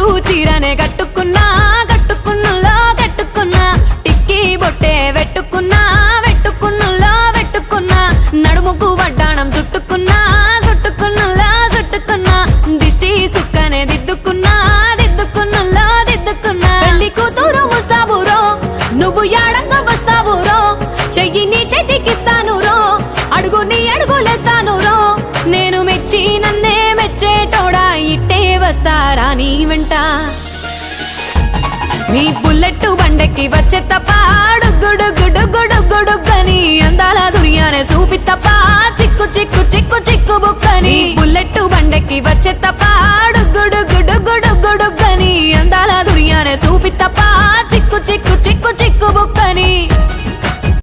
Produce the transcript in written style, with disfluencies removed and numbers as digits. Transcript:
పట్టు చీరనే కట్టుకున్నా కట్టుకున్నులో కట్టుకున్నా టిక్కీ బొట్టే వెట్టుకున్నా వెట్టుకున్నులో వెట్టుకున్నా నడుముకు వడ్డాణం చుట్టుకున్నా చుట్టుకున్నులో చుట్టుకున్నా దిష్టి సుక్కనే దిద్దుకున్నా దిద్దుకున్నులో దిద్దుకున్నా పెళ్లి కూతురు ముస్తాబురో నువ్వు యాడంగా వస్తావురో చెయ్యి నీ చేతికిస్తాను రో అడుగు నీ అడుగులేస్తాను రో నేను మెచ్చి నన్నే మెచ్చేటోడా ఇట్టే వస్తారా నీ వెంట నీ బుల్లెట్ బండెక్కి వచ్చే తప్ప గుడుగుడుగుడుగుడుగుడుగని అందాల దుర్యానే చూపి తప్ప చిక్కు చిక్కు చిక్కు చిక్కు బుక్కని బుల్లెట్ బండెక్కి వచ్చే తప్ప గుడుగుడుగుడుగుడుగని అందాల దుర్యానే చూపి తప్ప చిక్కు చిక్కు చిక్కు చిక్కు బుక్కని